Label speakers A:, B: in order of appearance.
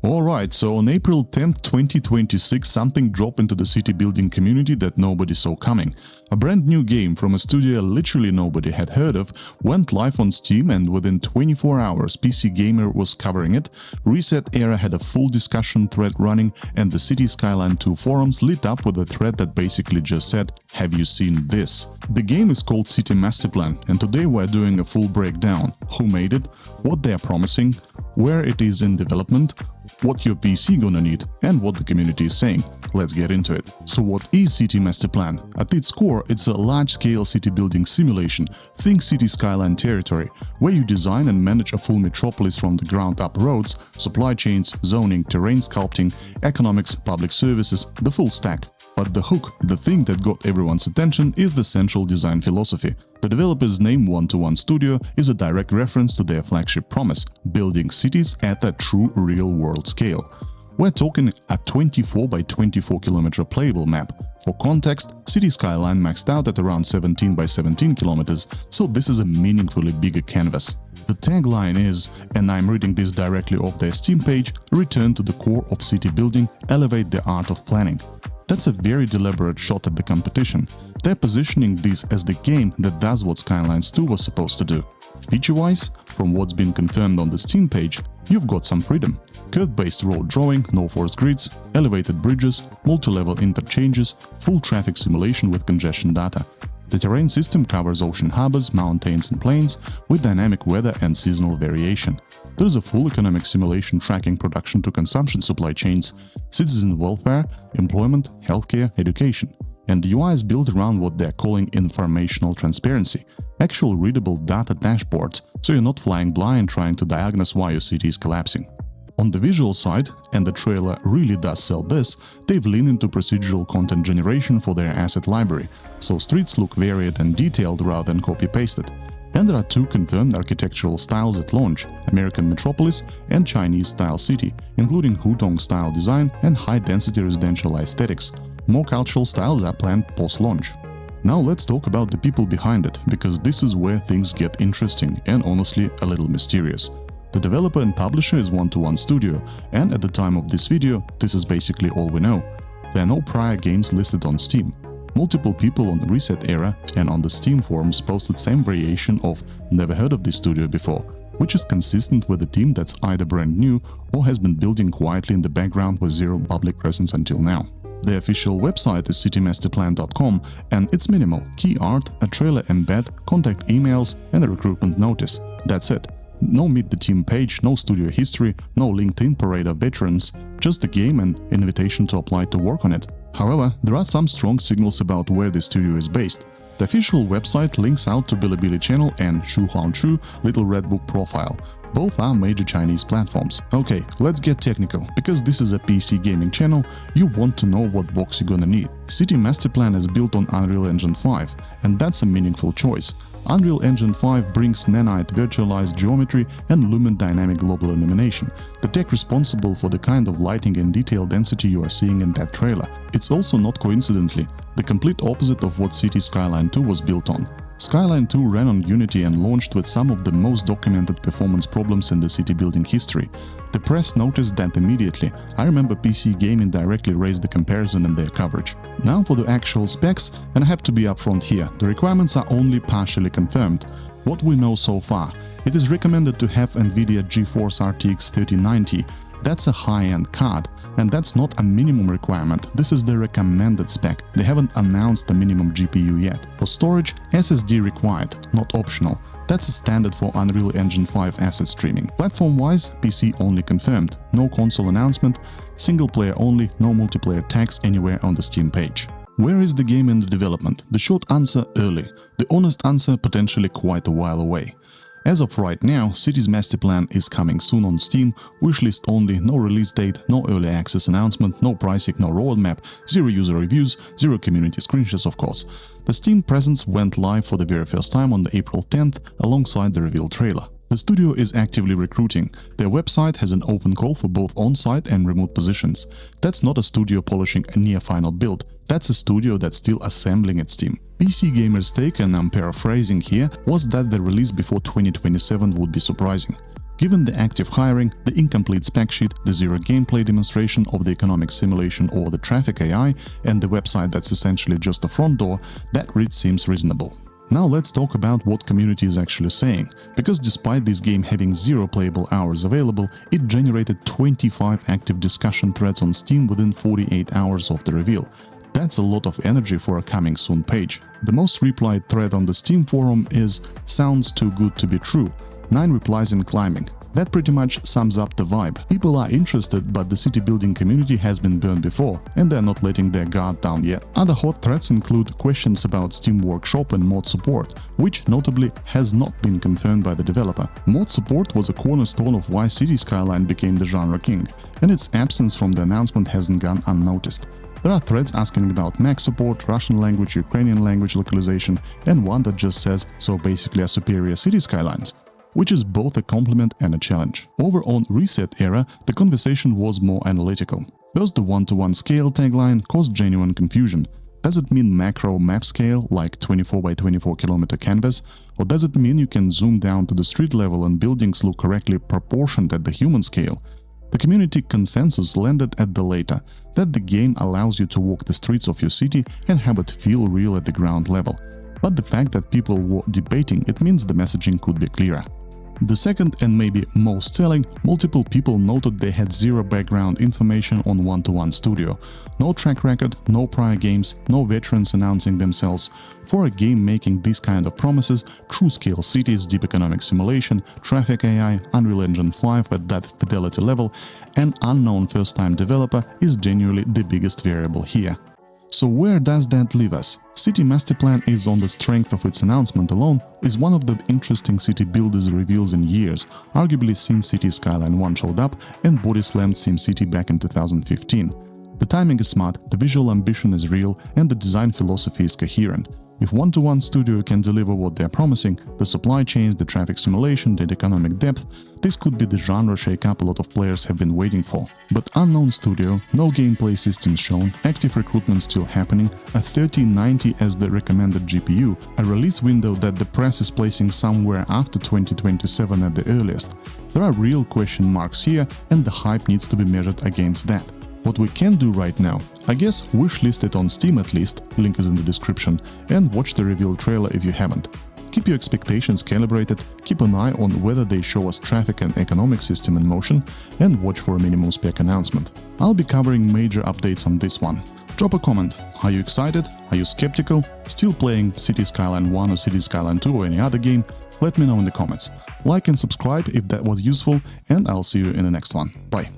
A: Alright, so on April 10th, 2026, something dropped into the city building community that nobody saw coming. A brand new game from a studio literally nobody had heard of went live on Steam, and within 24 hours PC Gamer was covering it, Reset Era had a full discussion thread running, and the City Skyline 2 forums lit up with a thread that basically just said, "Have you seen this?" The game is called City Masterplan, and today we're doing a full breakdown. Who made it, what they're promising, where it is in development, what your PC gonna need, and what the community is saying. Let's get into it. So what is City Masterplan? At its core, it's a large-scale city building simulation, think City Skyline territory, where you design and manage a full metropolis from the ground up: roads, supply chains, zoning, terrain sculpting, economics, public services, the full stack. But the hook, the thing that got everyone's attention, is the central design philosophy. The developer's name, 121 Studio, is a direct reference to their flagship promise: building cities at a true real-world scale. We're talking a 24 by 24 kilometer playable map. For context, City Skyline maxed out at around 17 by 17 kilometers, so this is a meaningfully bigger canvas. The tagline is, and I'm reading this directly off their Steam page, "Return to the core of city building, elevate the art of planning." That's a very deliberate shot at the competition. They're positioning this as the game that does what Skylines 2 was supposed to do. Feature-wise, from what's been confirmed on the Steam page, you've got some freedom. Curve-based road drawing, no forced grids, elevated bridges, multi-level interchanges, full traffic simulation with congestion data. The terrain system covers ocean harbors, mountains and plains, with dynamic weather and seasonal variation. There is a full economic simulation tracking production to consumption supply chains, citizen welfare, employment, healthcare, education. And the UI is built around what they're calling informational transparency, actual readable data dashboards, so you're not flying blind trying to diagnose why your city is collapsing. On the visual side, and the trailer really does sell this, they've leaned into procedural content generation for their asset library, so streets look varied and detailed rather than copy-pasted. And there are two confirmed architectural styles at launch: American Metropolis and Chinese-style city, including Hutong-style design and high-density residential aesthetics. More cultural styles are planned post-launch. Now let's talk about the people behind it, because this is where things get interesting and honestly a little mysterious. The developer and publisher is 121 Studio, and at the time of this video, this is basically all we know. There are no prior games listed on Steam. Multiple people on the Reset Era and on the Steam forums posted same variation of "never heard of this studio before", which is consistent with a team that's either brand new or has been building quietly in the background with zero public presence until now. The official website is citymasterplan.com, and it's minimal: key art, a trailer embed, contact emails and a recruitment notice. That's it. No meet the team page, no studio history, no LinkedIn parade of veterans, just the game and invitation to apply to work on it. However, there are some strong signals about where the studio is based. The official website links out to Bilibili channel and Shu Huanshu Little Red Book profile. Both are major Chinese platforms. Okay, let's get technical, because this is a PC gaming channel, you want to know what box you're gonna need. City Masterplan is built on Unreal Engine 5, and that's a meaningful choice. Unreal Engine 5 brings nanite virtualized geometry and lumen dynamic global illumination, the tech responsible for the kind of lighting and detail density you are seeing in that trailer. It's also not coincidentally the complete opposite of what City Skyline 2 was built on. Skyline 2 ran on Unity and launched with some of the most documented performance problems in the city building history. The press noticed that immediately. I remember PC Gaming directly raised the comparison in their coverage. Now for the actual specs, and I have to be upfront here, the requirements are only partially confirmed. What we know so far: it is recommended to have NVIDIA GeForce RTX 3090. That's a high-end card, and that's not a minimum requirement, this is the recommended spec. They haven't announced the minimum GPU yet. For storage, SSD required, not optional. That's a standard for Unreal Engine 5 asset streaming. Platform-wise, PC only confirmed, no console announcement, single player only, no multiplayer tags anywhere on the Steam page. Where is the game in the development? The short answer: early. The honest answer: potentially quite a while away. As of right now, City's Masterplan is coming soon on Steam, wishlist only, no release date, no early access announcement, no pricing, no roadmap, zero user reviews, zero community screenshots of course. The Steam presence went live for the very first time on the April 10th alongside the reveal trailer. The studio is actively recruiting. Their website has an open call for both on-site and remote positions. That's not a studio polishing a near-final build, that's a studio that's still assembling its team. PC Gamer's take, and I'm paraphrasing here, was that the release before 2027 would be surprising. Given the active hiring, the incomplete spec sheet, the zero gameplay demonstration of the economic simulation or the traffic AI, and the website that's essentially just a front door, that read seems reasonable. Now let's talk about what community is actually saying, because despite this game having 0 playable hours available, it generated 25 active discussion threads on Steam within 48 hours of the reveal. That's a lot of energy for a coming soon page. The most replied thread on the Steam forum is "Sounds too good to be true", 9 replies in climbing. That pretty much sums up the vibe. People are interested, but the city building community has been burned before, and they're not letting their guard down yet. Other hot threads include questions about Steam Workshop and mod support, which notably has not been confirmed by the developer. Mod support was a cornerstone of why City Skyline became the genre king, and its absence from the announcement hasn't gone unnoticed. There are threads asking about Mac support, Russian language, Ukrainian language localization, and one that just says, so basically a superior City Skylines, which is both a compliment and a challenge. Over on Reset Era, the conversation was more analytical. First, the one-to-one scale tagline caused genuine confusion. Does it mean macro map scale, like 24 by 24 kilometer canvas, or does it mean you can zoom down to the street level and buildings look correctly proportioned at the human scale? The community consensus landed at the latter, that the game allows you to walk the streets of your city and have it feel real at the ground level. But the fact that people were debating it means the messaging could be clearer. The second and maybe most selling, multiple people noted they had 0 background information on One-to-One Studio. No track record, no prior games, no veterans announcing themselves. For a game making these kind of promises, true-scale cities, deep economic simulation, traffic AI, Unreal Engine 5 at that fidelity level, an unknown first-time developer is genuinely the biggest variable here. So where does that leave us? City Masterplan is, on the strength of its announcement alone, is one of the interesting city builders reveals in years, arguably since City Skyline 1 showed up and body slammed SimCity back in 2015. The timing is smart, the visual ambition is real, and the design philosophy is coherent. If One-to-One Studio can deliver what they're promising, the supply chains, the traffic simulation, the economic depth, this could be the genre shake-up a lot of players have been waiting for. But unknown studio, no gameplay systems shown, active recruitment still happening, a 3090 as the recommended GPU, a release window that the press is placing somewhere after 2027 at the earliest. There are real question marks here, and the hype needs to be measured against that. What we can do right now, I guess wishlist it on Steam at least, link is in the description, and watch the reveal trailer if you haven't. Keep your expectations calibrated, keep an eye on whether they show us traffic and economic system in motion, and watch for a minimum spec announcement. I'll be covering major updates on this one. Drop a comment. Are you excited? Are you skeptical? Still playing City Skyline 1 or City Skyline 2 or any other game? Let me know in the comments. Like and subscribe if that was useful, and I'll see you in the next one. Bye.